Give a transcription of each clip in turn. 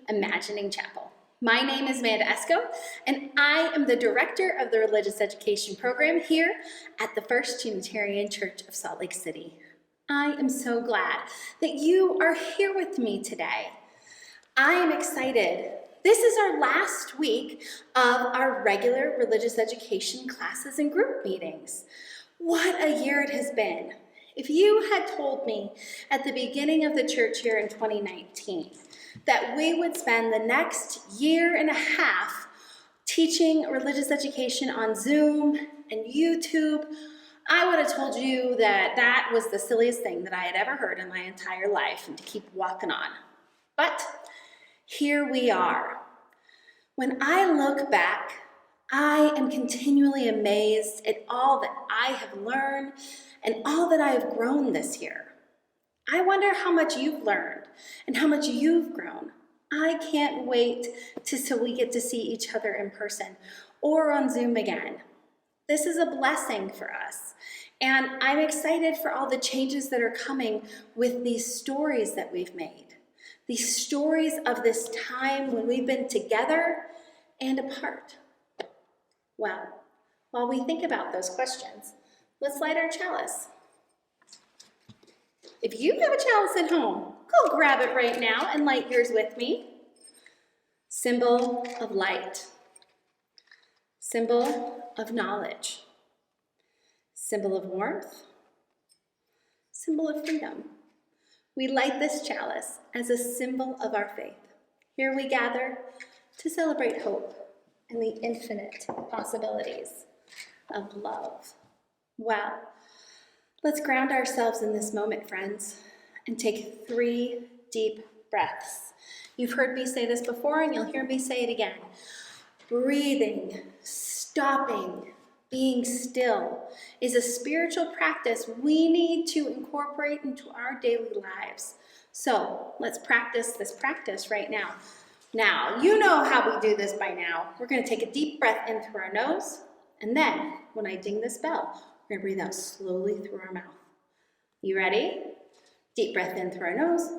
Imagining Chapel. My name is Amanda Esco, and I am the director of the Religious Education Program here at the First Unitarian Church of Salt Lake City. I am so glad that you are here with me today. I am excited. This is our last week of our regular religious education classes and group meetings. What a year it has been. If you had told me at the beginning of the church year in 2019 that we would spend the next year and a half teaching religious education on Zoom and YouTube, I would have told you that that was the silliest thing that I had ever heard in my entire life and to keep walking on. But here we are. When I look back, I am continually amazed at all that I have learned and all that I have grown this year. I wonder how much you've learned and how much you've grown. I can't wait till we get to see each other in person or on Zoom again. This is a blessing for us, and I'm excited for all the changes that are coming with these stories that we've made. These stories of this time when we've been together and apart. Well, while we think about those questions, let's light our chalice. If you have a chalice at home, go grab it right now and light yours with me. Symbol of light. Symbol of knowledge. Symbol of warmth. Symbol of freedom. We light this chalice as a symbol of our faith. Here we gather to celebrate hope and the infinite possibilities of love. Well, let's ground ourselves in this moment, friends, and take 3 deep breaths. You've heard me say this before, and you'll hear me say it again. Breathing, stopping, being still is a spiritual practice we need to incorporate into our daily lives. So let's practice this practice right now. Now, you know how we do this by now. We're going to take a deep breath in through our nose, and then when I ding this bell, we're going to breathe out slowly through our mouth. You ready? Deep breath in through our nose.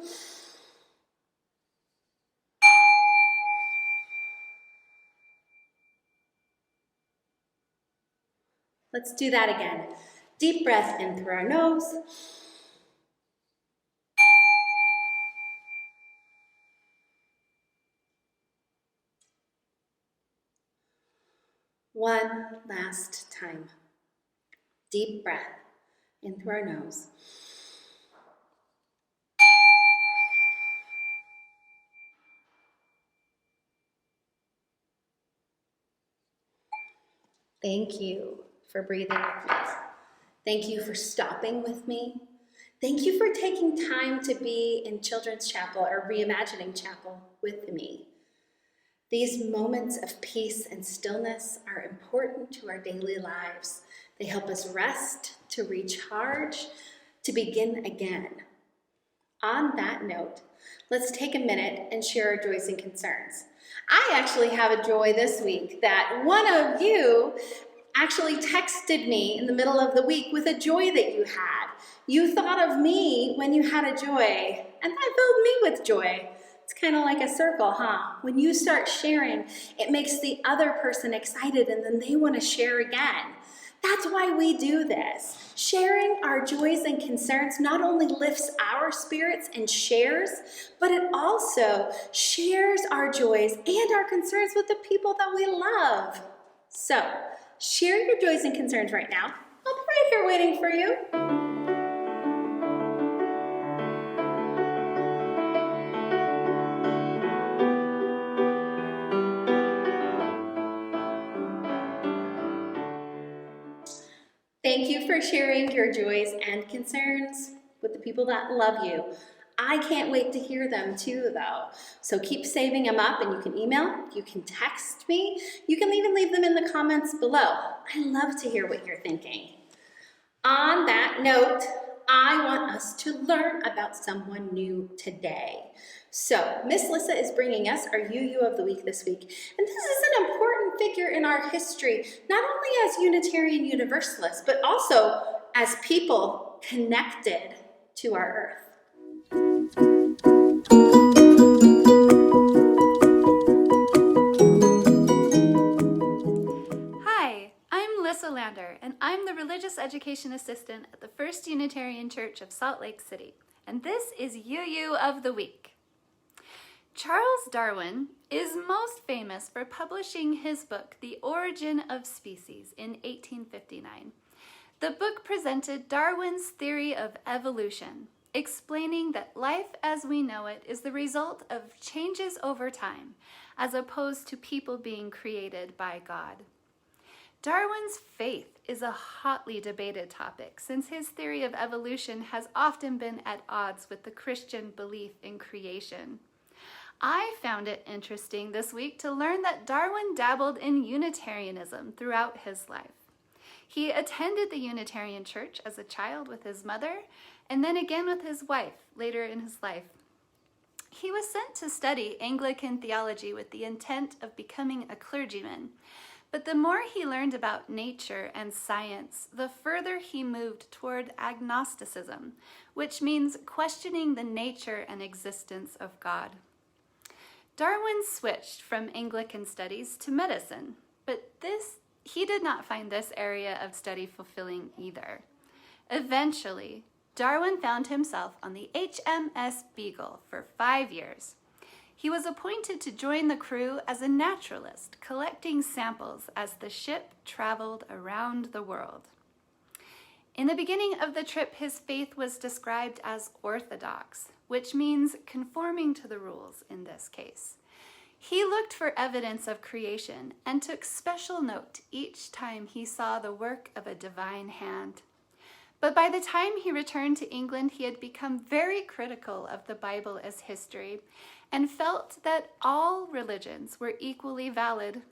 Let's do that again. Deep breath in through our nose. One last time. Deep breath in through our nose. Thank you for breathing with me. Thank you for stopping with me. Thank you for taking time to be in Children's Chapel or Reimagining Chapel with me. These moments of peace and stillness are important to our daily lives. They help us rest, to recharge, to begin again. On that note, let's take a minute and share our joys and concerns. I actually have a joy this week that one of you actually texted me in the middle of the week with a joy that you had. You thought of me when you had a joy, and that filled me with joy. It's kind of like a circle, huh? When you start sharing, it makes the other person excited, and then they want to share again. That's why we do this. Sharing our joys and concerns not only lifts our spirits and shares, but it also shares our joys and our concerns with the people that we love. So, share your joys and concerns right now. I'll be right here waiting for you. Thank you for sharing your joys and concerns with the people that love you. I can't wait to hear them too, though. So keep saving them up, and you can email, you can text me, you can even leave them in the comments below. I love to hear what you're thinking. On that note, I want us to learn about someone new today. So Miss Lissa is bringing us our UU of the Week this week. And this is an important figure in our history, not only as Unitarian Universalists, but also as people connected to our earth. the Religious Education Assistant at the First Unitarian Church of Salt Lake City, and this is UU of the Week. Charles Darwin is most famous for publishing his book, The Origin of Species, in 1859. The book presented Darwin's theory of evolution, explaining that life as we know it is the result of changes over time, as opposed to people being created by God. Darwin's faith is a hotly debated topic, since his theory of evolution has often been at odds with the Christian belief in creation. I found it interesting this week to learn that Darwin dabbled in Unitarianism throughout his life. He attended the Unitarian Church as a child with his mother, and then again with his wife later in his life. He was sent to study Anglican theology with the intent of becoming a clergyman. But the more he learned about nature and science, the further he moved toward agnosticism, which means questioning the nature and existence of God. Darwin switched from Anglican studies to medicine, but he did not find this area of study fulfilling either. Eventually, Darwin found himself on the HMS Beagle for 5 years. He was appointed to join the crew as a naturalist, collecting samples as the ship traveled around the world. In the beginning of the trip, his faith was described as orthodox, which means conforming to the rules in this case. He looked for evidence of creation and took special note each time he saw the work of a divine hand. But by the time he returned to England, he had become very critical of the Bible as history and felt that all religions were equally valid.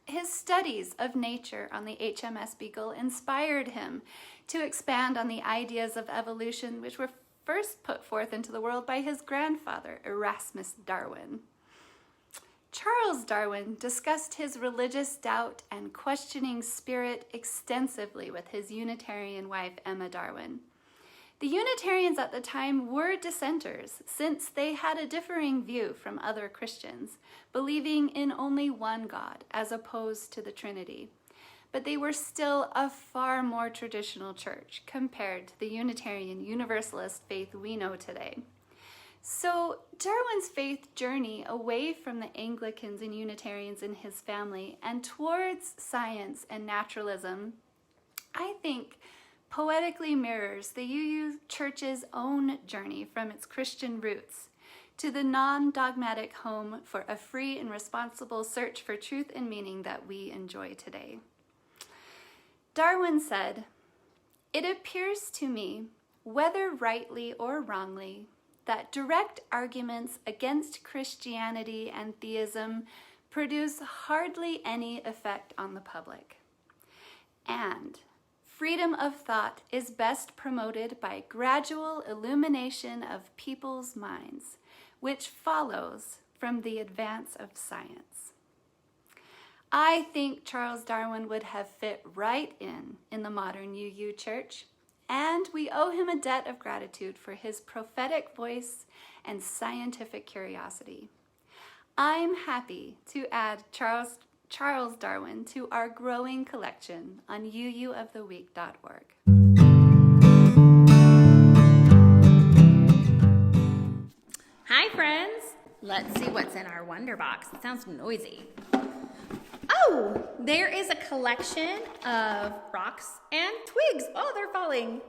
His studies of nature on the HMS Beagle inspired him to expand on the ideas of evolution which were first put forth into the world by his grandfather, Erasmus Darwin. Charles Darwin discussed his religious doubt and questioning spirit extensively with his Unitarian wife, Emma Darwin. The Unitarians at the time were dissenters, since they had a differing view from other Christians, believing in only one God, as opposed to the Trinity. But they were still a far more traditional church compared to the Unitarian Universalist faith we know today. So Darwin's faith journey away from the Anglicans and Unitarians in his family and towards science and naturalism, I think, poetically mirrors the UU Church's own journey from its Christian roots to the non-dogmatic home for a free and responsible search for truth and meaning that we enjoy today. Darwin said, "It appears to me, whether rightly or wrongly, that direct arguments against Christianity and theism produce hardly any effect on the public. And freedom of thought is best promoted by gradual illumination of people's minds, which follows from the advance of science." I think Charles Darwin would have fit right in the modern UU Church, and we owe him a debt of gratitude for his prophetic voice and scientific curiosity. I'm happy to add Charles Darwin to our growing collection on uuoftheweek.org. Hi, friends. Let's see what's in our Wonder Box. It sounds noisy. Oh, there is a collection of rocks and twigs. Oh, they're falling.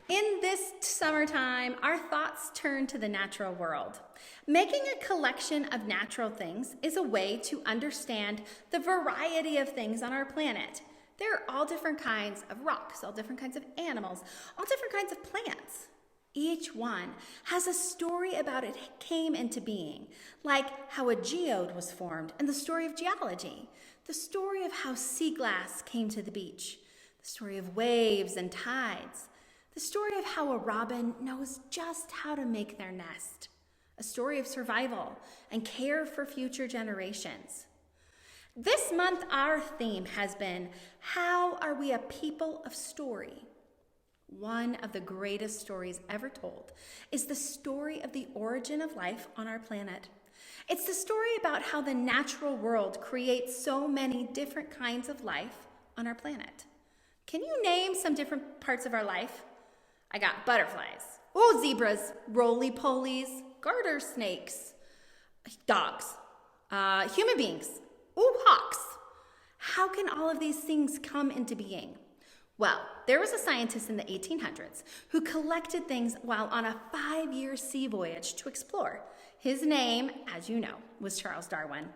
In this summertime, our thoughts turn to the natural world. Making a collection of natural things is a way to understand the variety of things on our planet. There are all different kinds of rocks, all different kinds of animals, all different kinds of plants. Each one has a story about it came into being, like how a geode was formed and the story of geology, the story of how sea glass came to the beach, the story of waves and tides, the story of how a robin knows just how to make their nest, a story of survival and care for future generations. This month, our theme has been, how are we a people of story? One of the greatest stories ever told is the story of the origin of life on our planet. It's the story about how the natural world creates so many different kinds of life on our planet. Can you name some different parts of our life? I got butterflies. Oh, zebras, roly-polies, garter snakes, dogs, human beings, oh, hawks. How can all of these things come into being? Well, there was a scientist in the 1800s who collected things while on a 5-year sea voyage to explore. His name, as you know, was Charles Darwin.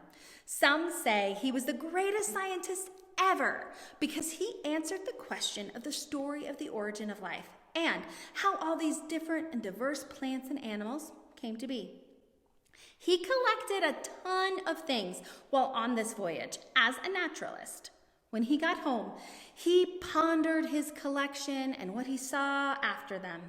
Some say he was the greatest scientist ever because he answered the question of the story of the origin of life and how all these different and diverse plants and animals came to be. He collected a ton of things while on this voyage as a naturalist. When he got home, he pondered his collection and what he saw after them.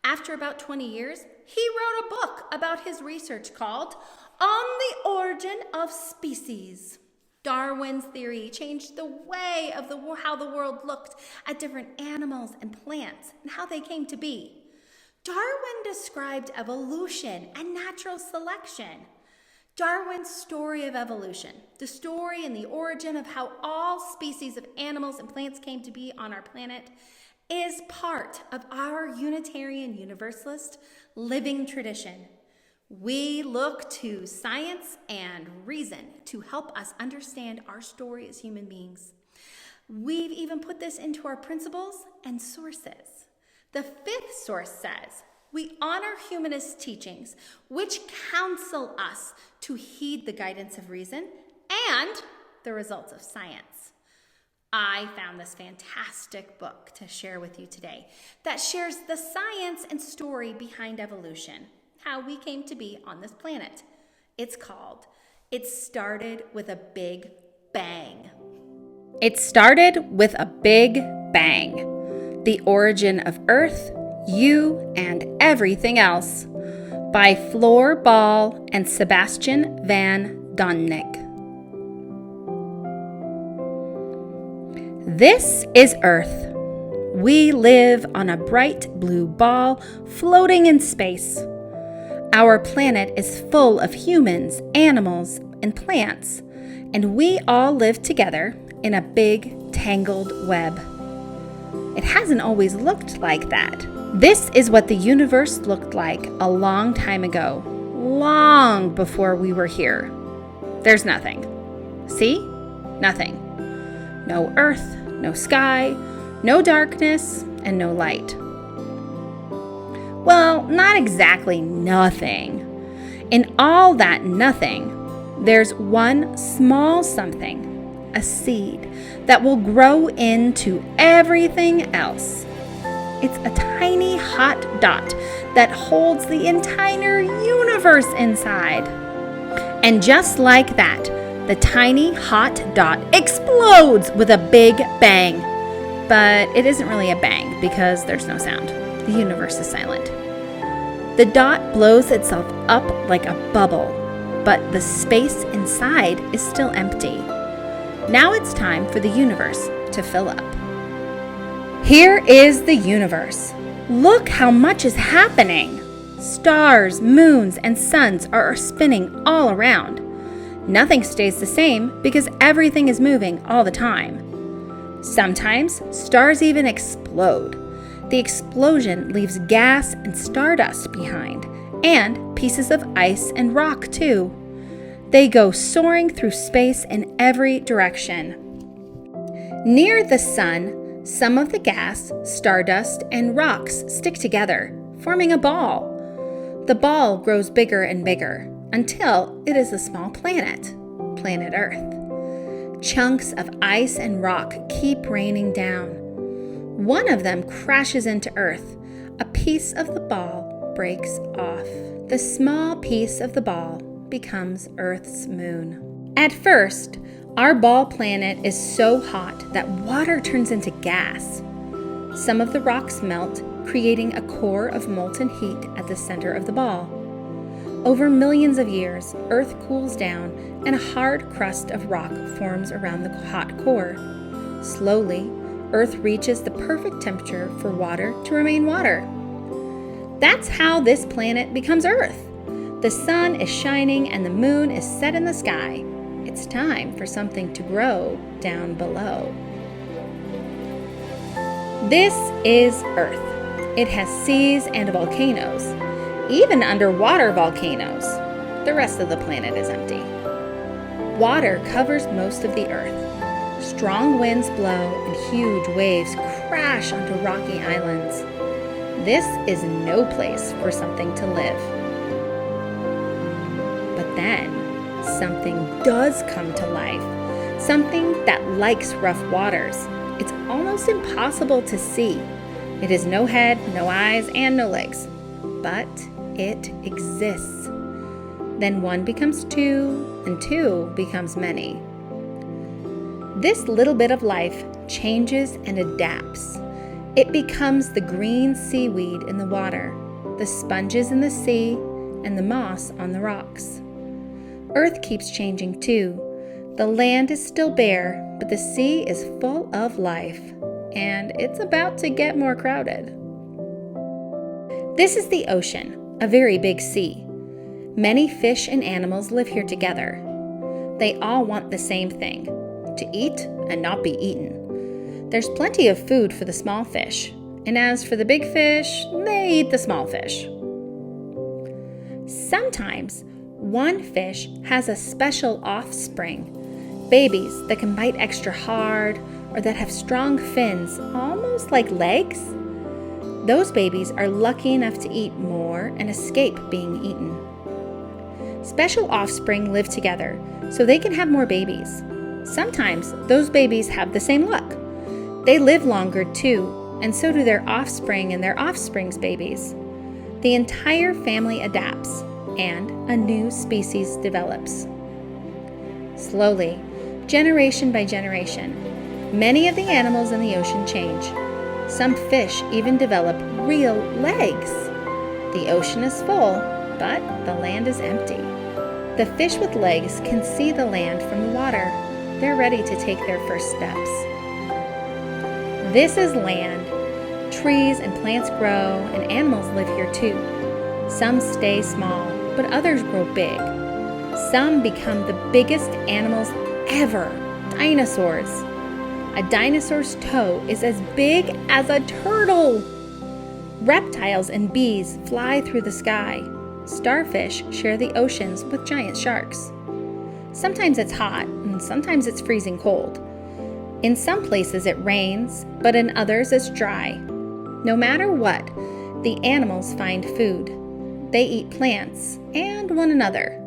After about 20 years, he wrote a book about his research called On the Origin of Species. Darwin's theory changed the way of how the world looked at different animals and plants and how they came to be. Darwin described evolution and natural selection. Darwin's story of evolution, the story and the origin of how all species of animals and plants came to be on our planet, is part of our Unitarian Universalist living tradition. We look to science and reason to help us understand our story as human beings. We've even put this into our principles and sources. The 5th source says, we honor humanist teachings, which counsel us to heed the guidance of reason and the results of science. I found this fantastic book to share with you today that shares the science and story behind evolution, how we came to be on this planet. It's called It Started with a Big Bang. It started with a big bang. The Origin of Earth, You, and Everything Else by Floor Ball and Sebastian van Donnick. This is Earth. We live on a bright blue ball floating in space. Our planet is full of humans, animals, and plants, and we all live together in a big, tangled web. It hasn't always looked like that. This is what the universe looked like a long time ago, long before we were here. There's nothing. See? Nothing. No earth, no sky, no darkness, and no light. Well, not exactly nothing. In all that nothing, there's one small something, a seed, that will grow into everything else. It's a tiny hot dot that holds the entire universe inside. And just like that, the tiny hot dot explodes with a big bang. But it isn't really a bang because there's no sound. The universe is silent. The dot blows itself up like a bubble, but the space inside is still empty. Now it's time for the universe to fill up. Here is the universe. Look how much is happening. Stars, moons, and suns are spinning all around. Nothing stays the same because everything is moving all the time. Sometimes stars even explode. The explosion leaves gas and stardust behind, and pieces of ice and rock too. They go soaring through space in every direction. Near the sun, some of the gas, stardust, and rocks stick together, forming a ball. The ball grows bigger and bigger until it is a small planet, planet Earth. Chunks of ice and rock keep raining down. One of them crashes into Earth. A piece of the ball breaks off. The small piece of the ball becomes Earth's moon. At first, our ball planet is so hot that water turns into gas. Some of the rocks melt, creating a core of molten heat at the center of the ball. Over millions of years, Earth cools down and a hard crust of rock forms around the hot core. Slowly, Earth reaches the perfect temperature for water to remain water. That's how this planet becomes Earth. The sun is shining and the moon is set in the sky. It's time for something to grow down below. This is Earth. It has seas and volcanoes, even underwater volcanoes. The rest of the planet is empty. Water covers most of the Earth. Strong winds blow and huge waves crash onto rocky islands. This is no place for something to live. But then, something does come to life. Something that likes rough waters. It's almost impossible to see. It has no head, no eyes, and no legs. But it exists. Then one becomes two, and two becomes many. This little bit of life changes and adapts. It becomes the green seaweed in the water, the sponges in the sea, and the moss on the rocks. Earth keeps changing too. The land is still bare, but the sea is full of life, and it's about to get more crowded. This is the ocean, a very big sea. Many fish and animals live here together. They all want the same thing, to eat and not be eaten. There's plenty of food for the small fish, and as for the big fish, they eat the small fish. Sometimes, one fish has a special offspring, babies that can bite extra hard or that have strong fins, almost like legs. Those babies are lucky enough to eat more and escape being eaten. Special offspring live together so they can have more babies. Sometimes those babies have the same luck. They live longer too, and so do their offspring and their offspring's babies. The entire family adapts, and a new species develops. Slowly, generation by generation, many of the animals in the ocean change. Some fish even develop real legs. The ocean is full, but the land is empty. The fish with legs can see the land from the water. They're ready to take their first steps. This is land. Trees and plants grow, and animals live here too. Some stay small, but others grow big. Some become the biggest animals ever, dinosaurs. A dinosaur's toe is as big as a turtle. Reptiles and bees fly through the sky. Starfish share the oceans with giant sharks. Sometimes it's hot, and sometimes it's freezing cold. In some places it rains, but in others it's dry. No matter what, the animals find food. They eat plants and one another.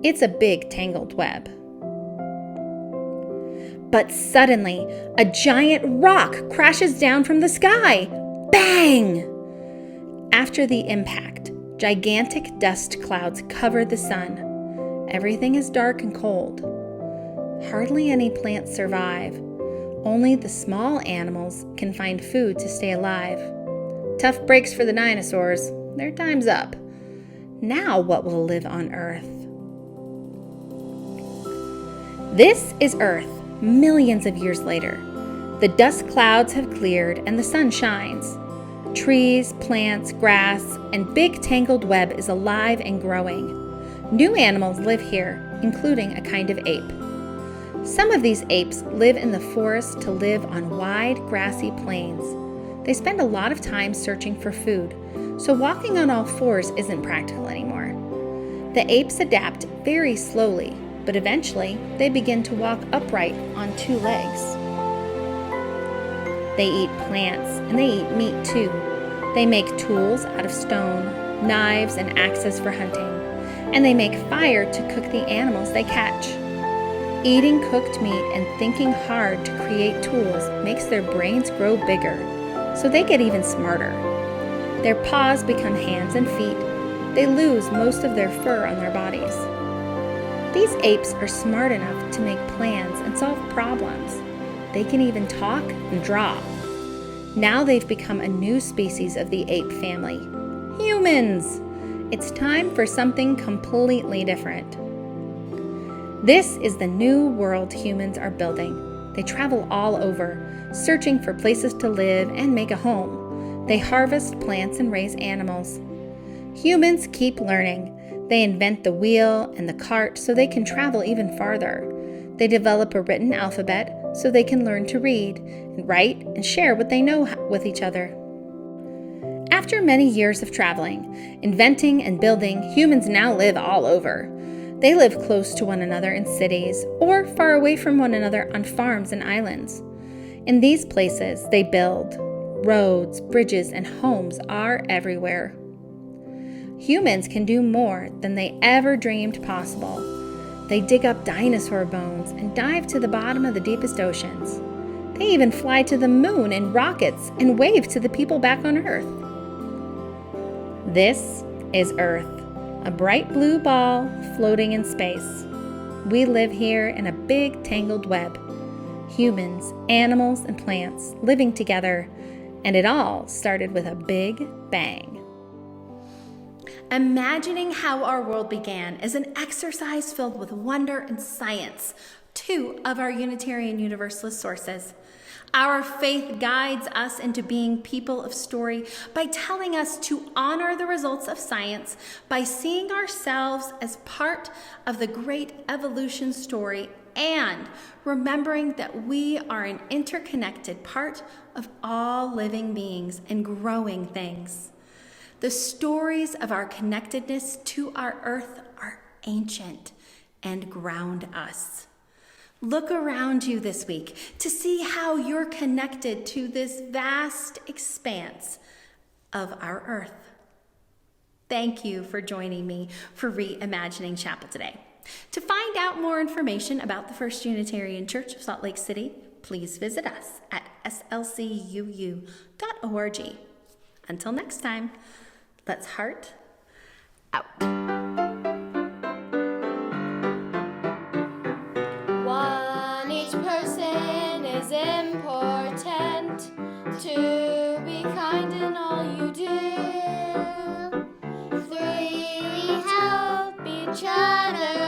It's a big tangled web. But suddenly, a giant rock crashes down from the sky. Bang! After the impact, gigantic dust clouds cover the sun. Everything is dark and cold. Hardly any plants survive. Only the small animals can find food to stay alive. Tough breaks for the dinosaurs. Their time's up. Now what will live on Earth? This is Earth, millions of years later. The dust clouds have cleared and the sun shines. Trees, plants, grass, and big tangled web is alive and growing. New animals live here, including a kind of ape. Some of these apes live in the forest to live on wide, grassy plains. They spend a lot of time searching for food, so walking on all fours isn't practical anymore. The apes adapt very slowly, but eventually they begin to walk upright on two legs. They eat plants and they eat meat too. They make tools out of stone, knives and axes for hunting, and they make fire to cook the animals they catch. Eating cooked meat and thinking hard to create tools makes their brains grow bigger, so they get even smarter. Their paws become hands and feet. They lose most of their fur on their bodies. These apes are smart enough to make plans and solve problems. They can even talk and draw. Now they've become a new species of the ape family. Humans! It's time for something completely different. This is the new world humans are building. They travel all over, searching for places to live and make a home. They harvest plants and raise animals. Humans keep learning. They invent the wheel and the cart so they can travel even farther. They develop a written alphabet, so they can learn to read and write and share what they know with each other. After many years of traveling, inventing, and building, humans now live all over. They live close to one another in cities or far away from one another on farms and islands. In these places, they build. Roads, bridges, and homes are everywhere. Humans can do more than they ever dreamed possible. They dig up dinosaur bones and dive to the bottom of the deepest oceans. They even fly to the moon in rockets and wave to the people back on Earth. This is Earth, a bright blue ball floating in space. We live here in a big tangled web. Humans, animals, and plants living together, and it all started with a big bang. Imagining how our world began is an exercise filled with wonder and science, two of our Unitarian Universalist sources. Our faith guides us into being people of story by telling us to honor the results of science by seeing ourselves as part of the great evolution story and remembering that we are an interconnected part of all living beings and growing things. The stories of our connectedness to our earth are ancient and ground us. Look around you this week to see how you're connected to this vast expanse of our earth. Thank you for joining me for Reimagining Chapel today. To find out more information about the First Unitarian Church of Salt Lake City, please visit us at slcuu.org. Until next time, let's heart out. Each person is important. To be kind in all you do. 3, help each other.